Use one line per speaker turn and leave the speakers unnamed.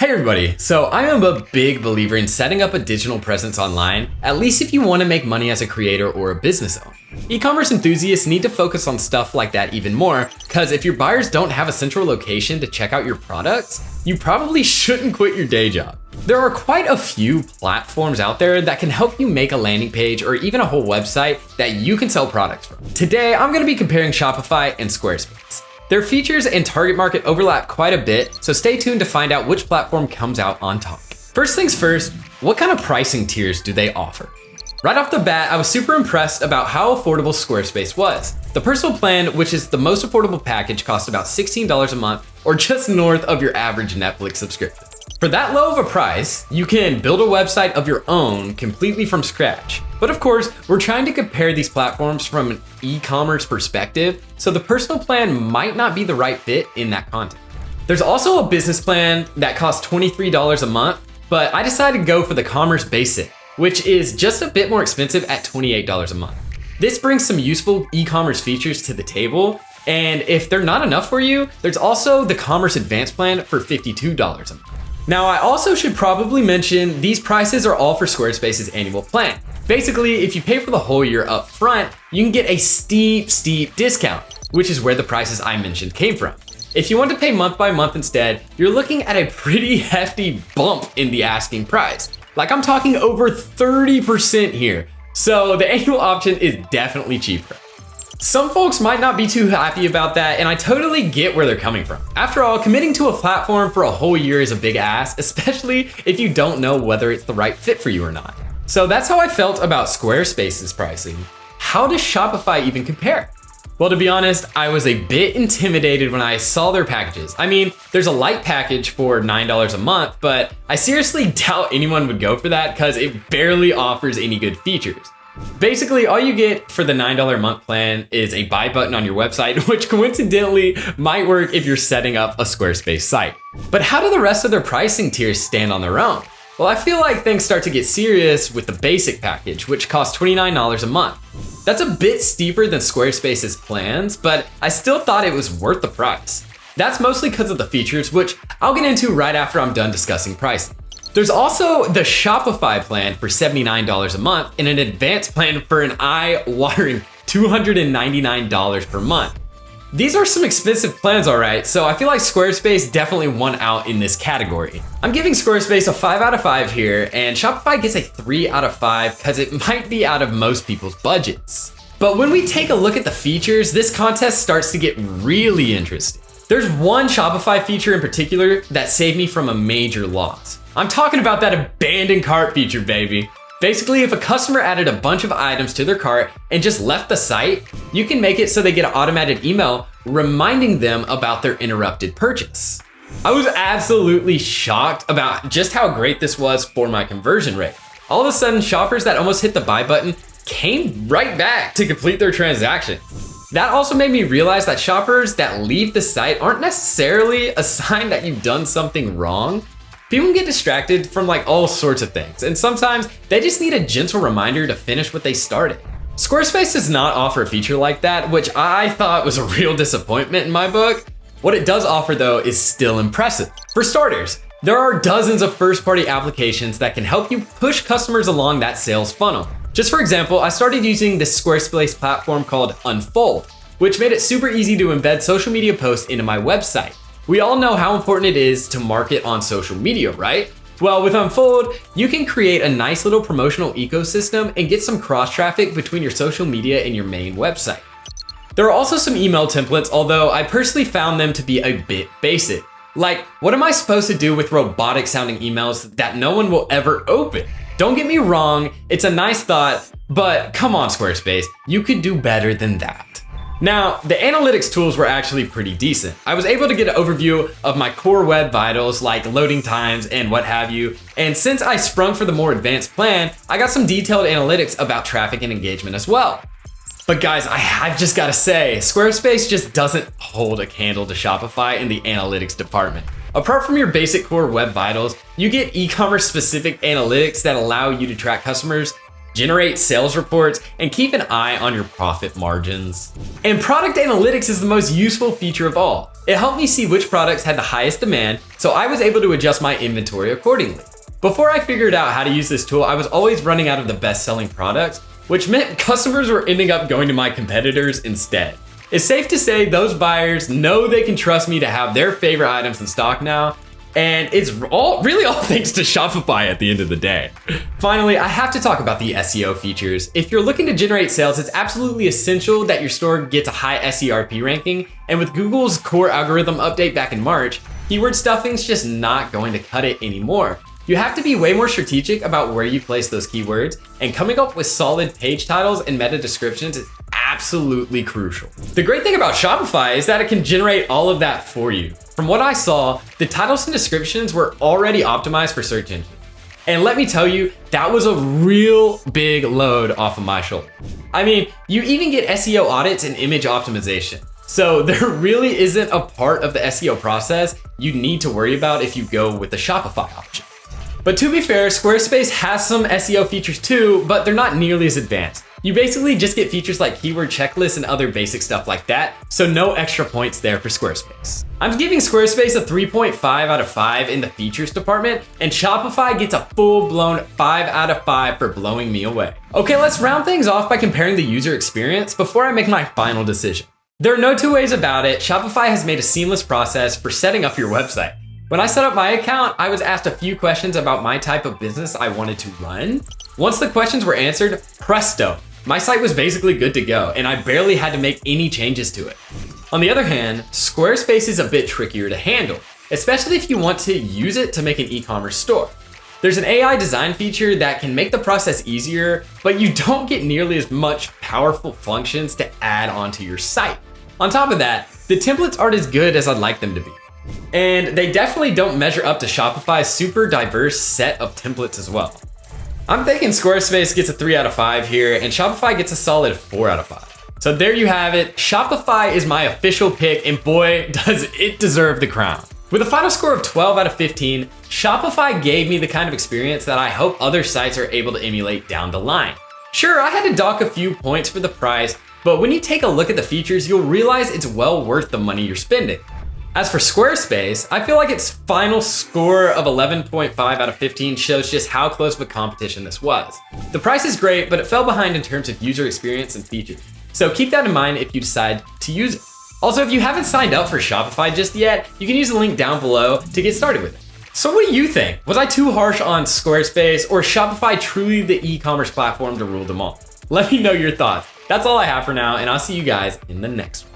Hey everybody, so I am a big believer in setting up a digital presence online, at least if you want to make money as a creator or a business owner. E-commerce enthusiasts need to focus on stuff like that even more, because if your buyers don't have a central location to check out your products, you probably shouldn't quit your day job. There are quite a few platforms out there that can help you make a landing page or even a whole website that you can sell products from. Today, I'm going to be comparing Shopify and Squarespace. Their features and target market overlap quite a bit, so stay tuned to find out which platform comes out on top. First things first, what kind of pricing tiers do they offer? Right off the bat, I was super impressed about how affordable Squarespace was. The personal plan, which is the most affordable package, costs about $16 a month, or just north of your average Netflix subscription. For that low of a price, you can build a website of your own completely from scratch. But of course, we're trying to compare these platforms from an e-commerce perspective, so the personal plan might not be the right fit in that context. There's also a business plan that costs $23 a month, but I decided to go for the Commerce Basic, which is just a bit more expensive at $28 a month. This brings some useful e-commerce features to the table, and if they're not enough for you, there's also the Commerce Advanced plan for $52 a month. Now, I also should probably mention these prices are all for Squarespace's annual plan. Basically, if you pay for the whole year up front, you can get a steep discount, which is where the prices I mentioned came from. If you want to pay month by month instead, you're looking at a pretty hefty bump in the asking price. Like, I'm talking over 30% here. So the annual option is definitely cheaper. Some folks might not be too happy about that, and I totally get where they're coming from. After all, committing to a platform for a whole year is a big ask, especially if you don't know whether it's the right fit for you or not. So that's how I felt about Squarespace's pricing. How does Shopify even compare? Well, to be honest, I was a bit intimidated when I saw their packages. I mean, there's a light package for $9 a month, but I seriously doubt anyone would go for that because it barely offers any good features. Basically, all you get for the $9 a month plan is a buy button on your website, which coincidentally might work if you're setting up a Squarespace site. But how do the rest of their pricing tiers stand on their own? Well, I feel like things start to get serious with the basic package, which costs $29 a month. That's a bit steeper than Squarespace's plans, but I still thought it was worth the price. That's mostly because of the features, which I'll get into right after I'm done discussing pricing. There's also the Shopify plan for $79 a month and an advanced plan for an eye-watering $299 per month. These are some expensive plans, alright, so I feel like Squarespace definitely won out in this category. I'm giving Squarespace a 5 out of 5 here, and Shopify gets a 3 out of 5 because it might be out of most people's budgets. But when we take a look at the features, this contest starts to get really interesting. There's one Shopify feature in particular that saved me from a major loss. I'm talking about that abandoned cart feature, baby. Basically, if a customer added a bunch of items to their cart and just left the site, you can make it so they get an automated email reminding them about their interrupted purchase. I was absolutely shocked about just how great this was for my conversion rate. All of a sudden, shoppers that almost hit the buy button came right back to complete their transaction. That also made me realize that shoppers that leave the site aren't necessarily a sign that you've done something wrong. People get distracted from all sorts of things, and sometimes they just need a gentle reminder to finish what they started. Squarespace does not offer a feature like that, which I thought was a real disappointment in my book. What it does offer though is still impressive. For starters, there are dozens of first-party applications that can help you push customers along that sales funnel. Just for example, I started using this Squarespace platform called Unfold, which made it super easy to embed social media posts into my website. We all know how important it is to market on social media, right? Well, with Unfold, you can create a nice little promotional ecosystem and get some cross traffic between your social media and your main website. There are also some email templates, although I personally found them to be a bit basic. Like, what am I supposed to do with robotic sounding emails that no one will ever open? Don't get me wrong, it's a nice thought, but come on, Squarespace, you could do better than that. Now, the analytics tools were actually pretty decent. I was able to get an overview of my core web vitals like loading times and what have you. And since I sprung for the more advanced plan, I got some detailed analytics about traffic and engagement as well. But guys, I've just gotta say, Squarespace just doesn't hold a candle to Shopify in the analytics department. Apart from your basic core web vitals, you get e-commerce specific analytics that allow you to track customers, generate sales reports, and keep an eye on your profit margins. And product analytics is the most useful feature of all. It helped me see which products had the highest demand, so I was able to adjust my inventory accordingly. Before I figured out how to use this tool, I was always running out of the best-selling products, which meant customers were ending up going to my competitors instead. It's safe to say those buyers know they can trust me to have their favorite items in stock now, and it's really all thanks to Shopify at the end of the day. Finally, I have to talk about the SEO features. If you're looking to generate sales, it's absolutely essential that your store gets a high SERP ranking, and with Google's core algorithm update back in March, keyword stuffing's just not going to cut it anymore. You have to be way more strategic about where you place those keywords, and coming up with solid page titles and meta descriptions is absolutely crucial. The great thing about Shopify is that it can generate all of that for you. From what I saw, the titles and descriptions were already optimized for search engines. And let me tell you, that was a real big load off of my shoulder. I mean, you even get SEO audits and image optimization. So there really isn't a part of the SEO process you need to worry about if you go with the Shopify option. But to be fair, Squarespace has some SEO features too, but they're not nearly as advanced. You basically just get features like keyword checklists and other basic stuff like that, so no extra points there for Squarespace. I'm giving Squarespace a 3.5 out of 5 in the features department, and Shopify gets a full-blown 5 out of 5 for blowing me away. Okay, let's round things off by comparing the user experience before I make my final decision. There are no two ways about it, Shopify has made a seamless process for setting up your website. When I set up my account, I was asked a few questions about my type of business I wanted to run. Once the questions were answered, presto, my site was basically good to go, and I barely had to make any changes to it. On the other hand, Squarespace is a bit trickier to handle, especially if you want to use it to make an e-commerce store. There's an AI design feature that can make the process easier, but you don't get nearly as much powerful functions to add onto your site. On top of that, the templates aren't as good as I'd like them to be. And they definitely don't measure up to Shopify's super diverse set of templates as well. I'm thinking Squarespace gets a 3 out of 5 here, and Shopify gets a solid 4 out of 5. So there you have it. Shopify is my official pick, and boy, does it deserve the crown. With a final score of 12 out of 15, Shopify gave me the kind of experience that I hope other sites are able to emulate down the line. Sure, I had to dock a few points for the price, but when you take a look at the features, you'll realize it's well worth the money you're spending. As for Squarespace, I feel like its final score of 11.5 out of 15 shows just how close of a competition this was. The price is great, but it fell behind in terms of user experience and features. So keep that in mind if you decide to use it. Also, if you haven't signed up for Shopify just yet, you can use the link down below to get started with it. So what do you think? Was I too harsh on Squarespace, or is Shopify truly the e-commerce platform to rule them all? Let me know your thoughts. That's all I have for now, and I'll see you guys in the next one.